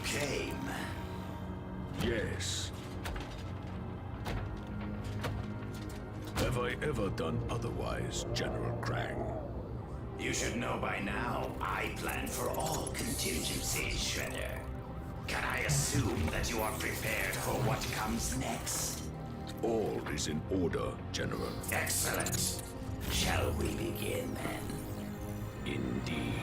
came. Yes. Have I ever done otherwise, General Krang? You should know by now, I plan for all contingencies, Shredder. Can I assume that you are prepared for what comes next? All is in order, General. Excellent. Shall we begin then? Indeed.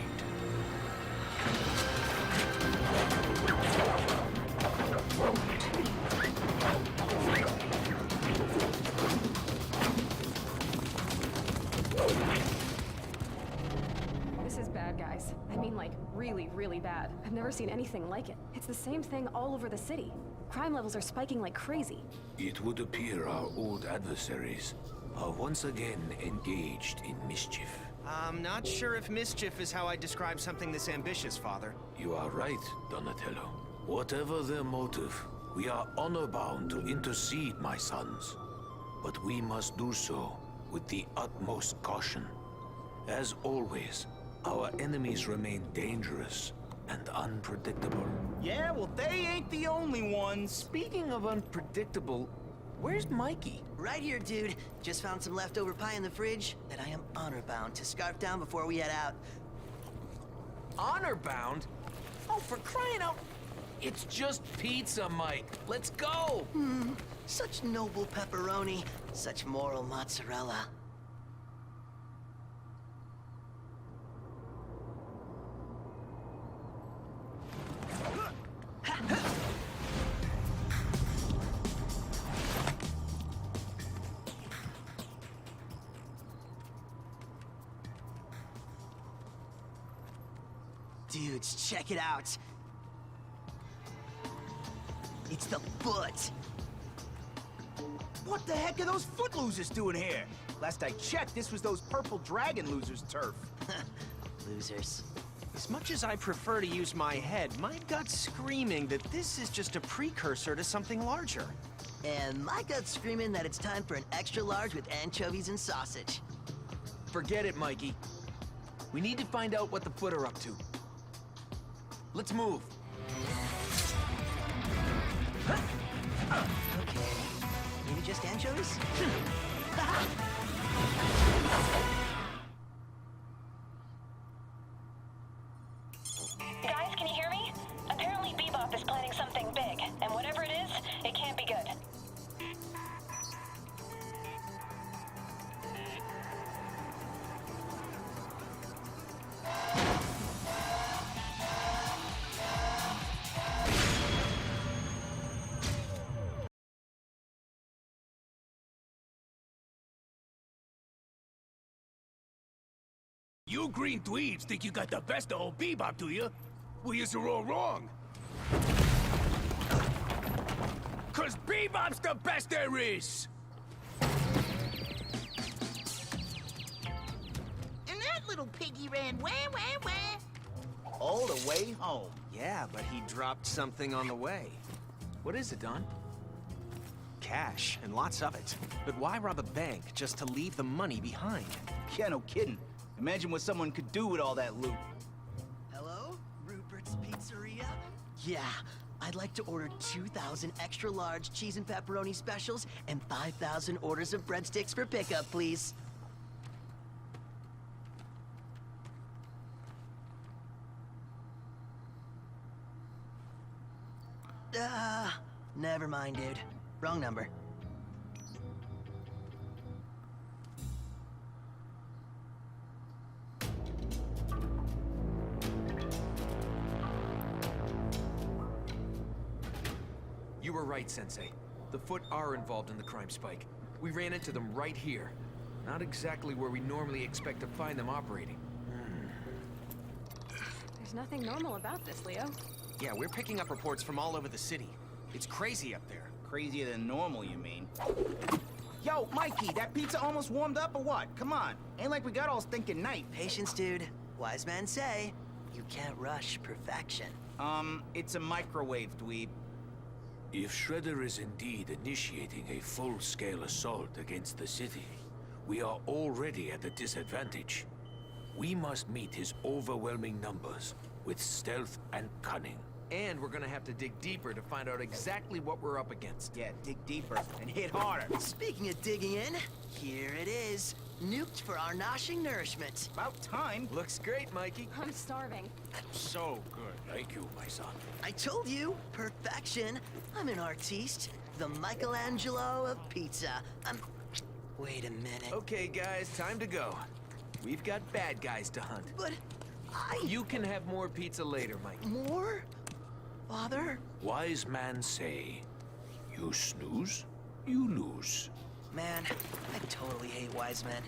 This is bad, guys. I mean, like, really, really bad. I've never seen anything like it. It's the same thing all over the city. Crime levels are spiking like crazy. It would appear our old adversaries are once again engaged in mischief. I'm not sure if mischief is how I describe something this ambitious, Father. You are right, Donatello. Whatever their motive, we are honor-bound to intercede, my sons. But we must do so with the utmost caution. As always, our enemies remain dangerous and unpredictable. Yeah, well, they ain't the only ones. Speaking of unpredictable, where's Mikey? Right here, dude. Just found some leftover pie in the fridge that I am honor-bound to scarf down before we head out. Honor-bound? Oh, for crying out... It's just pizza, Mike. Let's go! Such noble pepperoni, such moral mozzarella. Dudes, check it out. It's the foot. What the heck are those foot losers doing here? Last I checked, this was those purple dragon losers' turf. Losers. As much as I prefer to use my head, my gut's screaming that this is just a precursor to something larger. And my gut's screaming that it's time for an extra large with anchovies and sausage. Forget it, Mikey. We need to find out what the Foot are up to. Let's move. Okay. Maybe just anchovies? Guys, can you hear me? Apparently Bebop is planning something big, and whatever it is, it can't be good. You green dweebs think you got the best of old Bebop, do you? Well, you're all wrong. Cause Bebop's the best there is! And that little piggy ran wah, wah, wah. All the way home. Yeah, but he dropped something on the way. What is it, Don? Cash, and lots of it. But why rob a bank just to leave the money behind? Yeah, no kidding. Imagine what someone could do with all that loot. Hello? Rupert's Pizzeria? Yeah, I'd like to order 2,000 extra large cheese and pepperoni specials and 5,000 orders of breadsticks for pickup, please. Never mind, dude. Wrong number. You were right, Sensei. The Foot are involved in the crime spike. We ran into them right here. Not exactly where we normally expect to find them operating. There's nothing normal about this, Leo. Yeah, we're picking up reports from all over the city. It's crazy up there. Crazier than normal, you mean? Yo, Mikey, that pizza almost warmed up or what? Come on. Ain't like we got all stinking night. Patience, dude. Wise men say, you can't rush perfection. It's a microwave, dweeb. If Shredder is indeed initiating a full-scale assault against the city, we are already at a disadvantage. We must meet his overwhelming numbers with stealth and cunning. And we're gonna have to dig deeper to find out exactly what we're up against. Yeah, dig deeper and hit harder. Speaking of digging in, here it is. Nuked for our noshing nourishment. About time. Looks great, Mikey. I'm starving. So good. Thank you, my son. I told you, perfection. I'm an artiste, the Michelangelo of pizza. Wait a minute. Okay, guys, time to go. We've got bad guys to hunt. But You can have more pizza later, Mikey. More? Father? Wise man say, you snooze, you lose. Man, I totally hate wise men.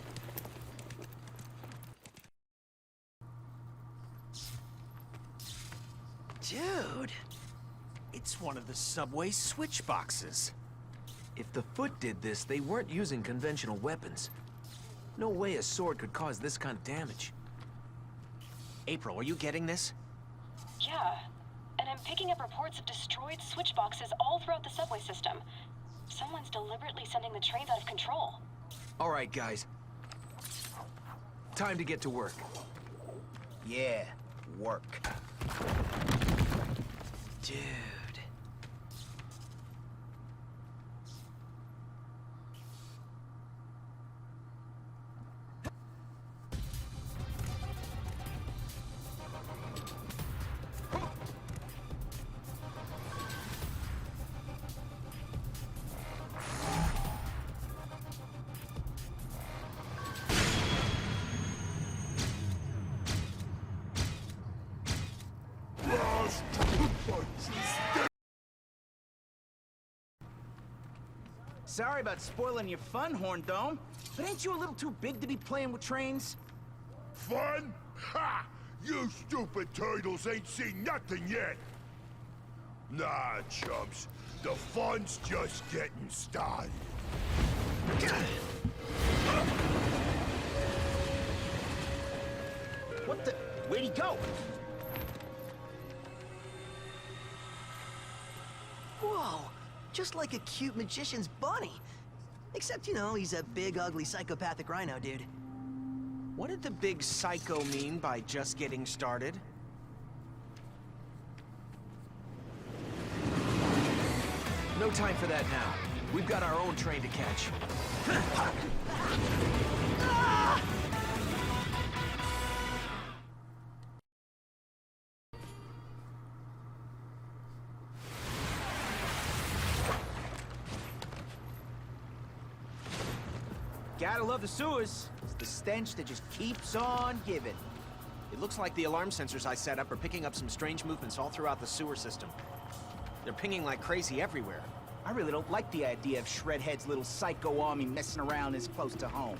Dude! It's one of the subway switch boxes. If the Foot did this, they weren't using conventional weapons. No way a sword could cause this kind of damage. April, are you getting this? Yeah. And I'm picking up reports of destroyed switch boxes all throughout the subway system. Someone's deliberately sending the trains out of control. All right, guys. Time to get to work. Yeah, work. Dude. Sorry about spoiling your fun, Horn Dome, but ain't you a little too big to be playing with trains? Fun? Ha! You stupid turtles ain't seen nothing yet! Nah, chumps. The fun's just getting started. What the? Where'd he go? Whoa! Just like a cute magician's bunny. Except, you know, he's a big, ugly, psychopathic rhino dude. What did the big psycho mean by just getting started? No time for that now. We've got our own train to catch. Gotta love the sewers. It's the stench that just keeps on giving. It looks like the alarm sensors I set up are picking up some strange movements all throughout the sewer system. They're pinging like crazy everywhere. I really don't like the idea of Shredhead's little psycho army messing around this close to home.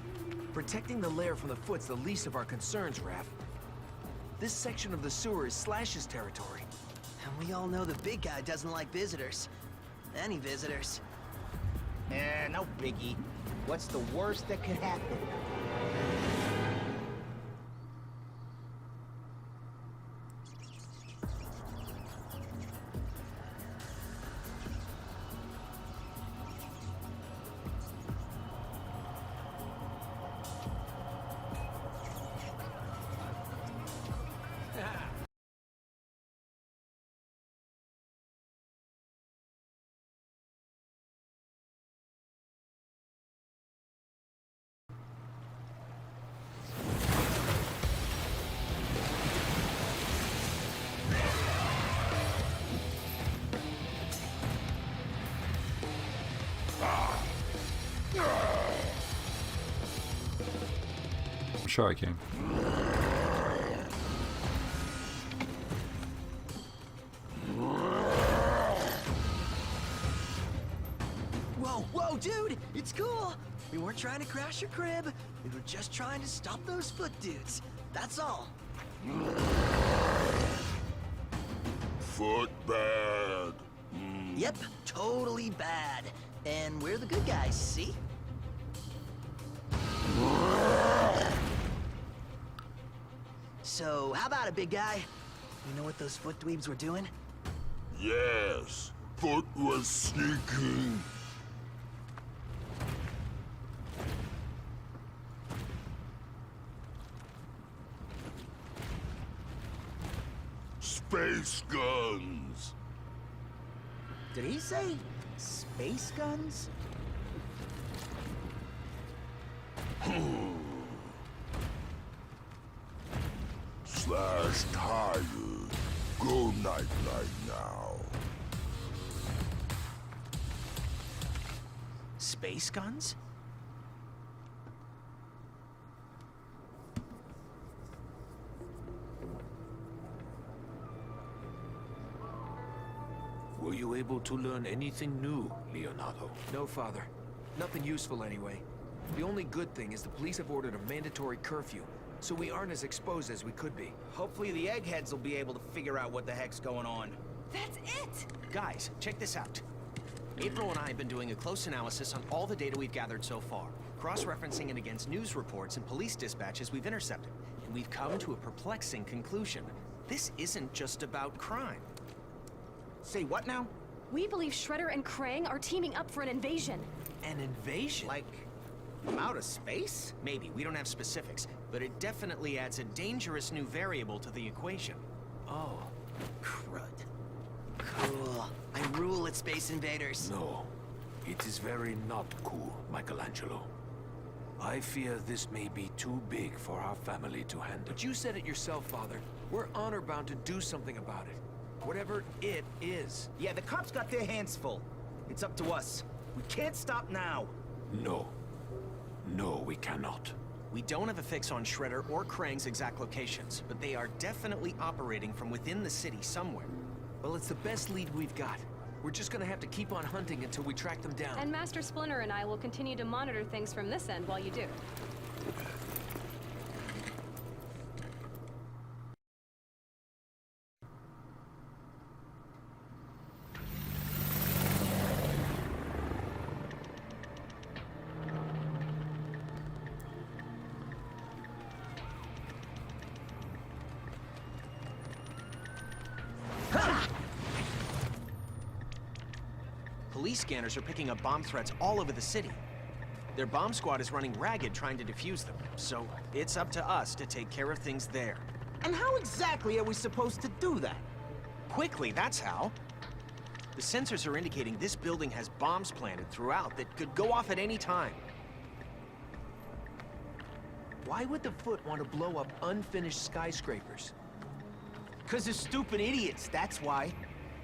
Protecting the lair from the Foot's the least of our concerns, Raph. This section of the sewer is Slash's territory. And we all know the big guy doesn't like visitors. Any visitors. No biggie. What's the worst that could happen? I'm sure I can. Whoa, whoa, dude! It's cool! We weren't trying to crash your crib. We were just trying to stop those Foot dudes. That's all. Foot bad. Yep, totally bad. And we're the good guys, see? So, how about it, big guy? You know what those Foot dweebs were doing? Yes, Foot was sneaking. Space guns. Did he say space guns? Slash tired. Go night-night now. Space guns? Were you able to learn anything new, Leonardo? No, Father. Nothing useful anyway. The only good thing is the police have ordered a mandatory curfew, so we aren't as exposed as we could be. Hopefully the eggheads will be able to figure out what the heck's going on. That's it! Guys, check this out. April and I have been doing a close analysis on all the data we've gathered so far, cross-referencing it against news reports and police dispatches we've intercepted, and we've come to a perplexing conclusion. This isn't just about crime. Say what now? We believe Shredder and Krang are teaming up for an invasion. An invasion? Like, from outer space? Maybe, we don't have specifics, but it definitely adds a dangerous new variable to the equation. Oh, crud. Cool. I rule at Space Invaders. No, it is very not cool, Michelangelo. I fear this may be too big for our family to handle. But you said it yourself, Father. We're honor-bound to do something about it. Whatever it is. Yeah, the cops got their hands full. It's up to us. We can't stop now. No. No, we cannot. We don't have a fix on Shredder or Krang's exact locations, but they are definitely operating from within the city somewhere. Well, it's the best lead we've got. We're just gonna have to keep on hunting until we track them down. And Master Splinter and I will continue to monitor things from this end while you do. Police scanners are picking up bomb threats all over the city. Their bomb squad is running ragged trying to defuse them, so it's up to us to take care of things there. And how exactly are we supposed to do that? Quickly, that's how. The sensors are indicating this building has bombs planted throughout that could go off at any time. Why would the Foot want to blow up unfinished skyscrapers? 'Cause they're stupid idiots, that's why.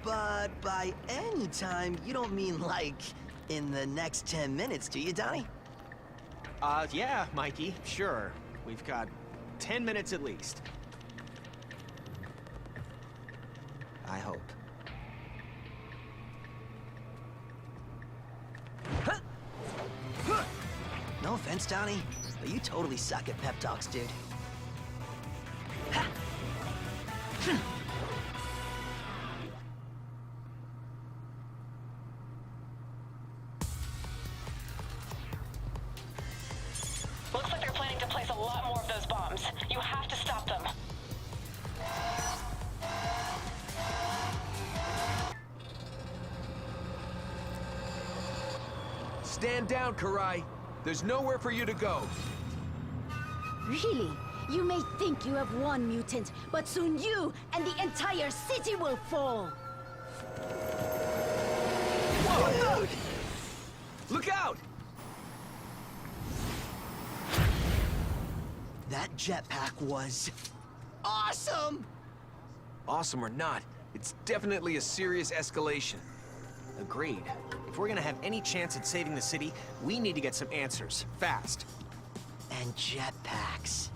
But by any time, you don't mean like in the next 10 minutes, do you, Donnie? Yeah, Mikey, sure. We've got 10 minutes at least. I hope. No offense, Donnie, but you totally suck at pep talks, dude. Looks like they're planning to place a lot more of those bombs. You have to stop them. Stand down, Karai. There's nowhere for you to go. Really? You may think you have won, mutant, but soon you and the entire city will fall! Whoa! Look out! That jetpack was awesome! Awesome or not, it's definitely a serious escalation. Agreed. If we're gonna have any chance at saving the city, we need to get some answers, fast. And jetpacks.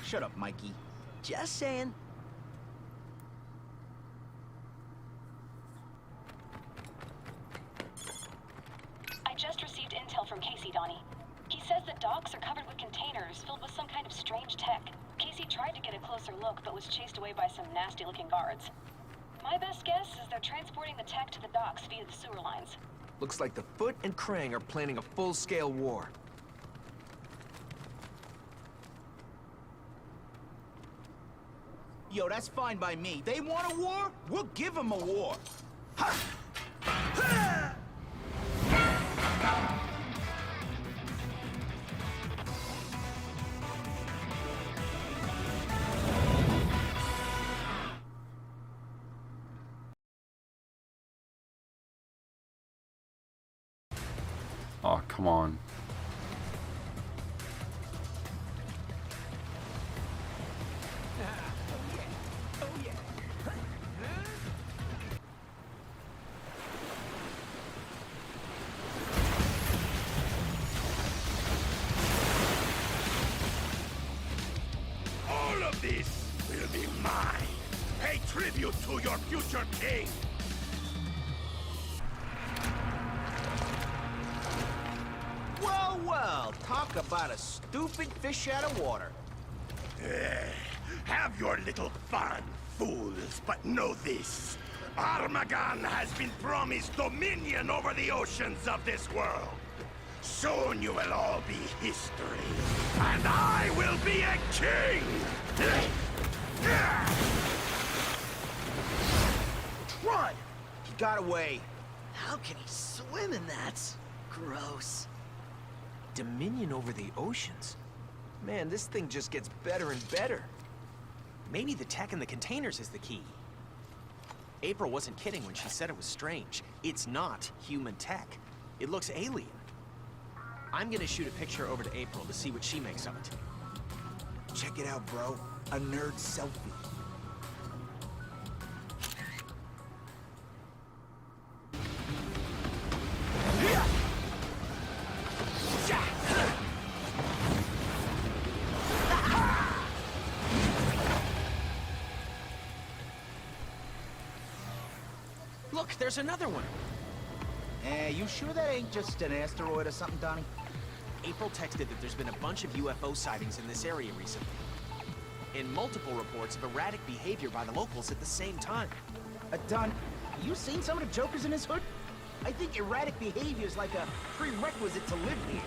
Shut up, Mikey. Just saying. I just received intel from Casey, Donnie. He says the docks are covered with containers filled with some kind of strange tech. Casey tried to get a closer look, but was chased away by some nasty-looking guards. My best guess is they're transporting the tech to the docks via the sewer lines. Looks like the Foot and Krang are planning a full-scale war. Yo, that's fine by me. They want a war? We'll give them a war. Ha! Ha! Oh, come on. All of this will be mine. Pay tribute to your future king. Well, well, talk about a stupid fish out of water. Have your little fun, fools, but know this. Armageddon has been promised dominion over the oceans of this world. Soon you will all be history, and I will be a king! Run! He got away. How can he swim in that? Gross. Dominion over the oceans? Man, this thing just gets better and better. Maybe the tech in the containers is the key. April wasn't kidding when she said it was strange. It's not human tech. It looks alien. I'm gonna shoot a picture over to April to see what she makes of it. Check it out, bro. A nerd selfie. Look, there's another one. You sure that ain't just an asteroid or something, Donnie? April texted that there's been a bunch of UFO sightings in this area recently. And multiple reports of erratic behavior by the locals at the same time. Don, you seen some of the jokers in this hood? I think erratic behavior is like a prerequisite to live here.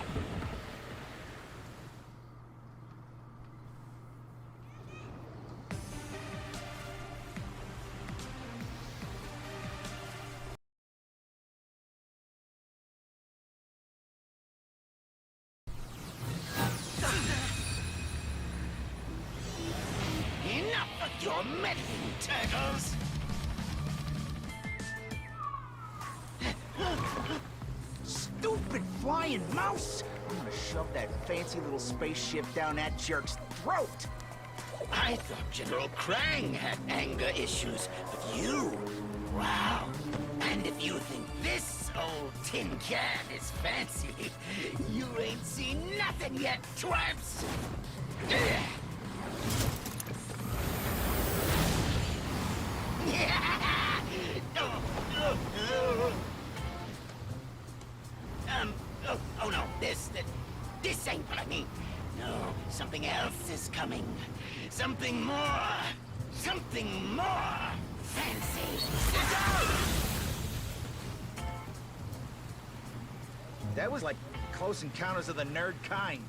Enough of your meddling, turtles! Stupid flying mouse! I'm gonna shove that fancy little spaceship down that jerk's throat! I thought General Krang had anger issues, but you... Wow. And if you think this old tin can is fancy, you ain't seen nothing yet, twerps! Oh no, this ain't what I mean. No, something else is coming. Something more fancy. That was like Close Encounters of the Nerd kind.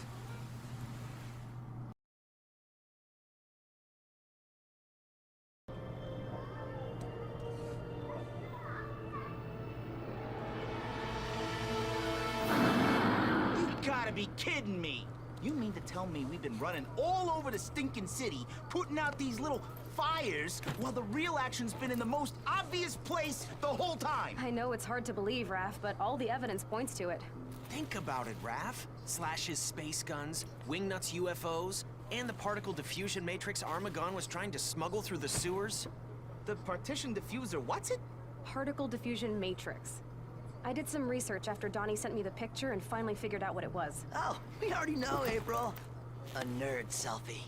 You gotta be kidding me! You mean to tell me we've been running all over the stinking city, putting out these little fires, while the real action's been in the most obvious place the whole time? I know it's hard to believe, Raph, but all the evidence points to it. Think about it, Raph. Slash's space guns, Wingnuts UFOs, and the particle diffusion matrix Armageddon was trying to smuggle through the sewers. The partition diffuser, what's it? Particle diffusion matrix. I did some research after Donnie sent me the picture and finally figured out what it was. Oh, we already know, April. A nerd selfie.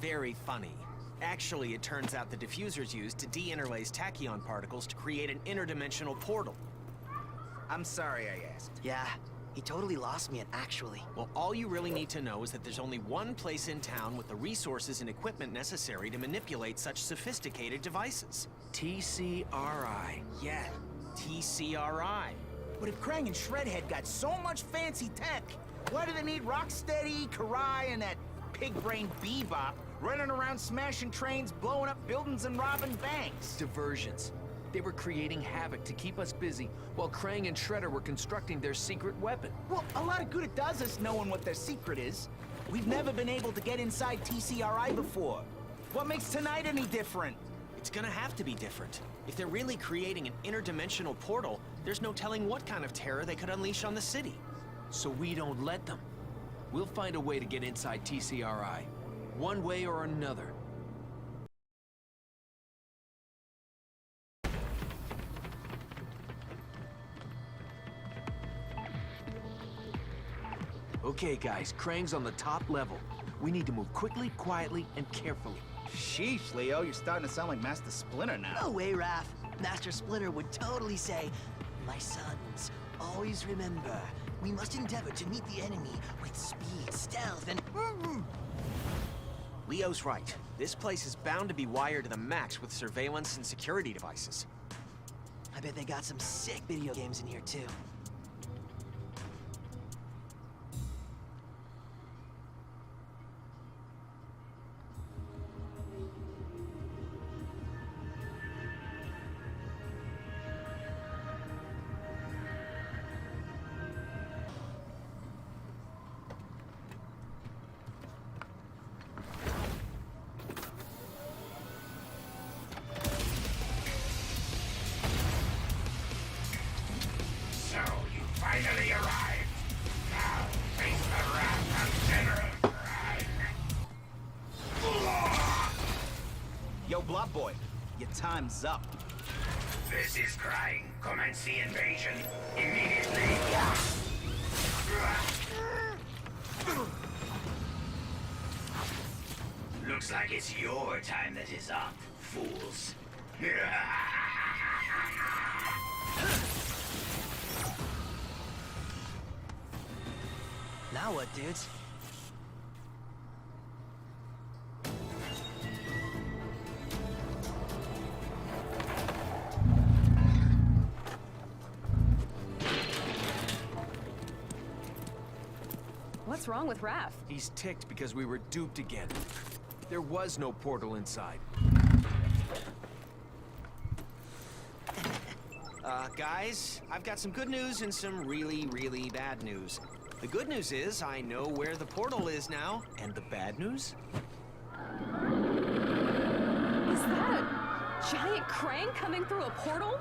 Very funny. Actually, it turns out the diffuser's used to de-interlace tachyon particles to create an interdimensional portal. I'm sorry I asked. Yeah, he totally lost me at actually. Well, all you really need to know is that there's only one place in town with the resources and equipment necessary to manipulate such sophisticated devices. TCRI. Yeah, TCRI. But if Krang and Shredhead got so much fancy tech, why do they need Rocksteady, Karai, and that pig-brained Bebop running around smashing trains, blowing up buildings, and robbing banks? Diversions. They were creating havoc to keep us busy, while Krang and Shredder were constructing their secret weapon. Well, a lot of good it does us knowing what their secret is. We've never been able to get inside TCRI before. What makes tonight any different? It's gonna have to be different. If they're really creating an interdimensional portal, there's no telling what kind of terror they could unleash on the city. so we don't let them. We'll find a way to get inside TCRI, one way or another. Okay, guys, Krang's on the top level. We need to move quickly, quietly, and carefully. Sheesh, Leo, you're starting to sound like Master Splinter now. No way, Raph. Master Splinter would totally say, "My sons, always remember, we must endeavor to meet the enemy with speed, stealth, and..." Leo's right. This place is bound to be wired to the max with surveillance and security devices. I bet they got some sick video games in here, too. So, you finally arrived. Now, face the wrath of General Krang. Yo, Blob Boy, your time's up. This is Krang. Commence the invasion immediately. Looks like it's your time that is up, fools. Now what, dudes? What's wrong with Raph? He's ticked because we were duped again. There was no portal inside. Guys, I've got some good news and some really, really bad news. The good news is I know where the portal is now, and the bad news? Is that a giant Krang coming through a portal?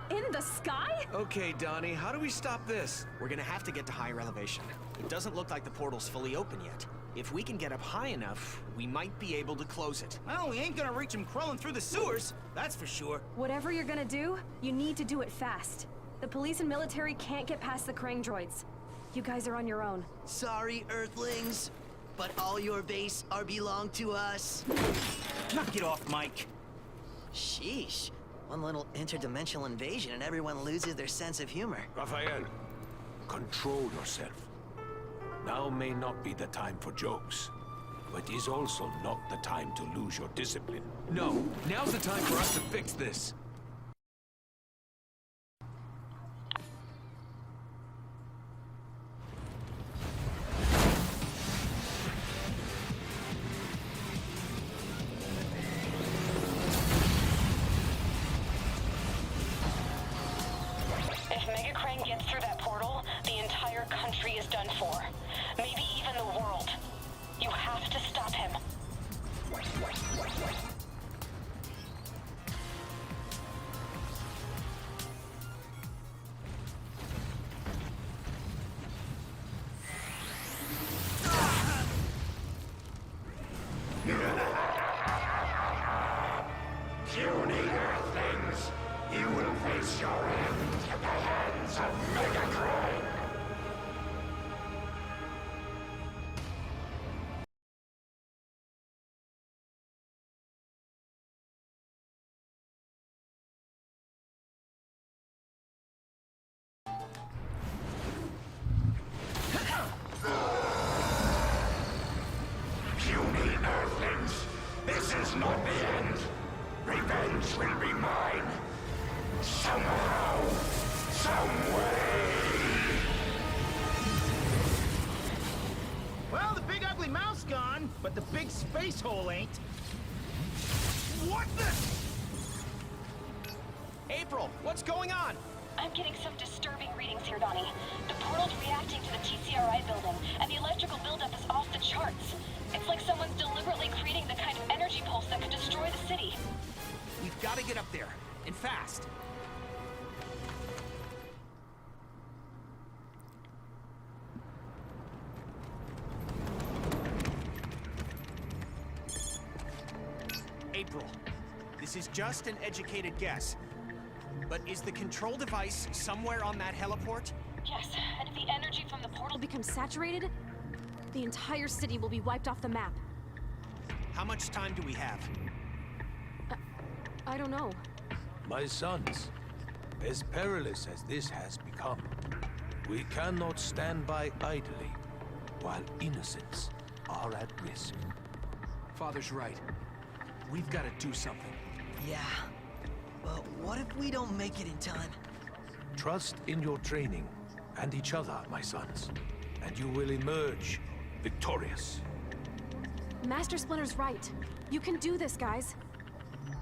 In the sky? Okay, Donnie, how do we stop this? We're gonna have to get to higher elevation. It doesn't look like the portal's fully open yet. If we can get up high enough, we might be able to close it. Well, we ain't gonna reach him crawling through the sewers, that's for sure. Whatever you're gonna do, you need to do it fast. The police and military can't get past the Krang droids. You guys are on your own. Sorry, Earthlings, but all your base are belong to us. Knock it off, Mike. Sheesh. One little interdimensional invasion and everyone loses their sense of humor. Raphael, control yourself. Now may not be the time for jokes, but is also not the time to lose your discipline. No, now's the time for us to fix this. If Mega Krang gets through that portal, the entire country is done for. Maybe even the world. You have to stop him. Puny Earthlings, you will face your end at the hands of Mega Krang. Puny Earthlings, this is not the end. Revenge will be mine. Somehow, some way. Well, the big ugly mouse gone, but the big space hole ain't. What the? April, what's going on? I'm getting some disturbing readings here, Donnie. The portal's reacting to the TCRI building, and the electrical buildup is off the charts. It's like someone's deliberately creating the kind of energy pulse that could destroy the city. We've got to get up there, and fast. This is just an educated guess. But is the control device somewhere on that heliport? Yes, and if the energy from the portal Becomes saturated, the entire city will be wiped off the map. How much time do we have? I don't know. My sons, as perilous as this has become, we cannot stand by idly while innocents are at risk. Father's right. We've got to do something. Yeah. But what if we don't make it in time? Trust in your training and each other, my sons, and you will emerge victorious. Master Splinter's right. You can do this, guys.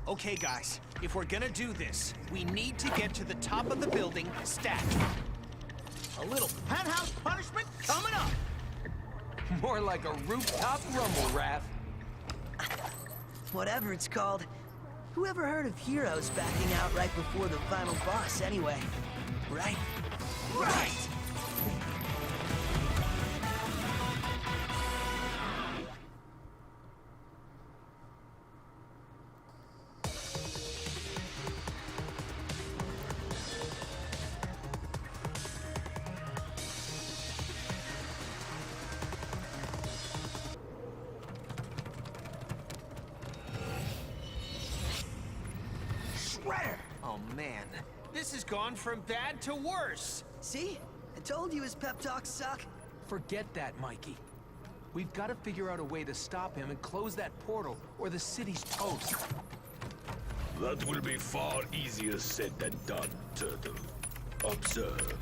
Okay, guys. If we're gonna do this, we need to get to the top of the building, stat. A little penthouse punishment coming up. More like a rooftop rumble, Raph. Whatever it's called. Who ever heard of heroes backing out right before the final boss anyway? Right? Right! Oh man, this has gone from bad to worse. See? I told you his pep talks suck. Forget that, Mikey. We've got to figure out a way to stop him and close that portal, or the city's toast. That will be far easier said than done, Turtle. Observe.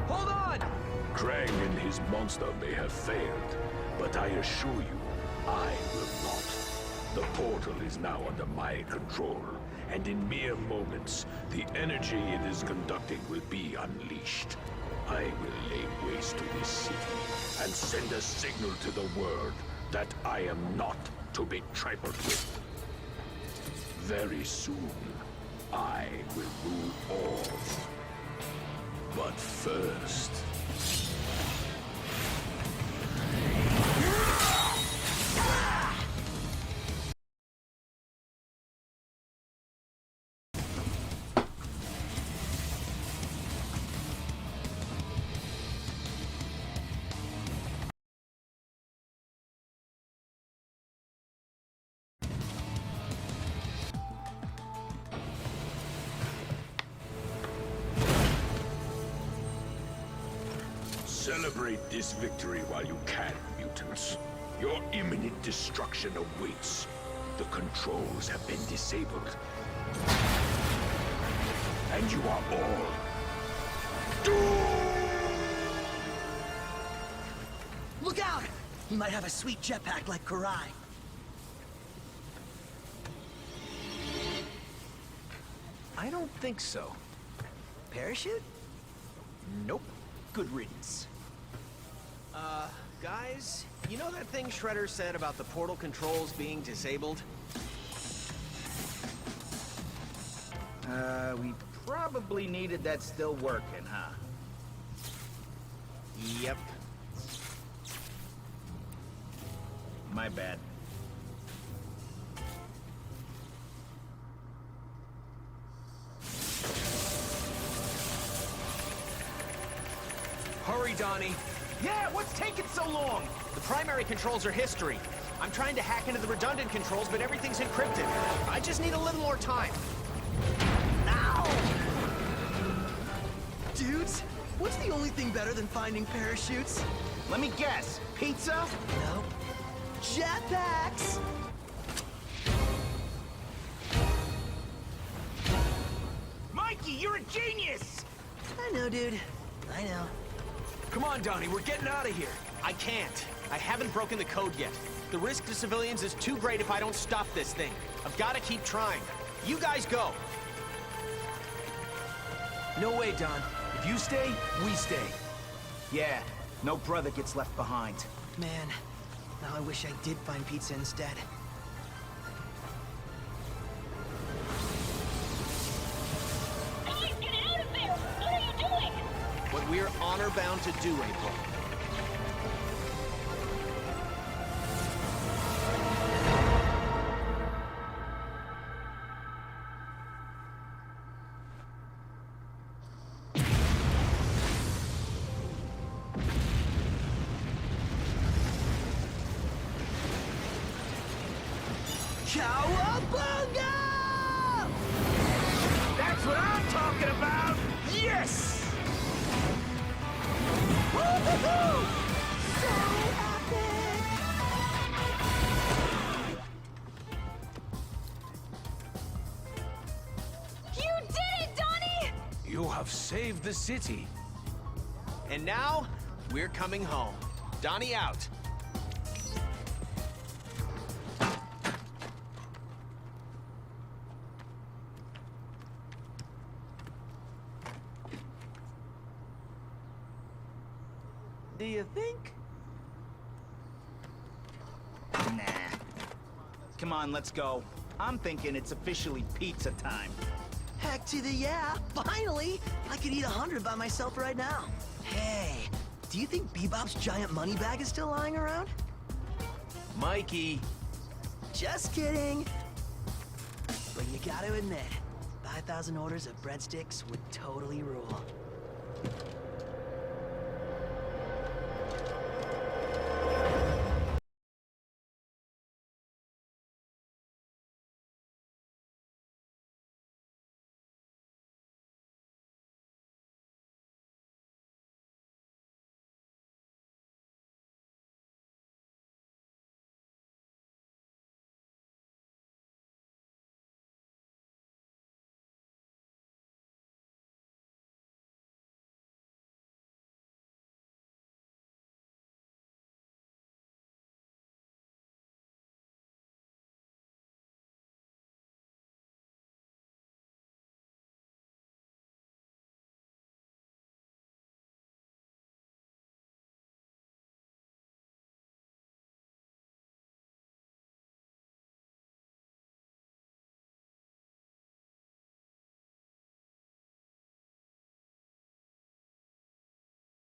Hold on! Krang and his monster may have failed, but I assure you, I will not. The portal is now under my control, and in mere moments, the energy it is conducting will be unleashed. I will lay waste to this city and send a signal to the world that I am not to be trifled with. Very soon, I will rule all. But first... Celebrate this victory while you can, mutants. Your imminent destruction awaits. The controls have been disabled. And you are all doomed! Look out! He might have a sweet jetpack like Karai. I don't think so. Parachute? Nope. Good riddance. Guys, you know that thing Shredder said about the portal controls being disabled? We probably needed that still working, huh? Yep. My bad. Hurry, Donnie. Yeah, what's taking so long? The primary controls are history. I'm trying to hack into the redundant controls, but everything's encrypted. I just need a little more time. Ow! Dudes, what's the only thing better than finding parachutes? Let me guess. Pizza? Nope. Jetpacks! Mikey, you're a genius! I know, dude. I know. Come on, Donnie, we're getting out of here. I can't. I haven't broken the code yet. The risk to civilians is too great if I don't stop this thing. I've got to keep trying. You guys go. No way, Don. If you stay, we stay. Yeah, no brother gets left behind. Man, now I wish I did find pizza instead. Guys, get out of there! bound to do, April. Cowabunga! That's what I'm talking about! Yes! Woo-hoo-hoo! So epic! You did it, Donnie! You have saved the city. And now, we're coming home. Donnie out. Do you think? Nah. Come on, let's go. I'm thinking it's officially pizza time. Heck to the yeah! Finally! I could eat 100 by myself right now. Hey, do you think Bebop's giant money bag is still lying around? Mikey. Just kidding. But you gotta admit, 5,000 orders of breadsticks would totally rule.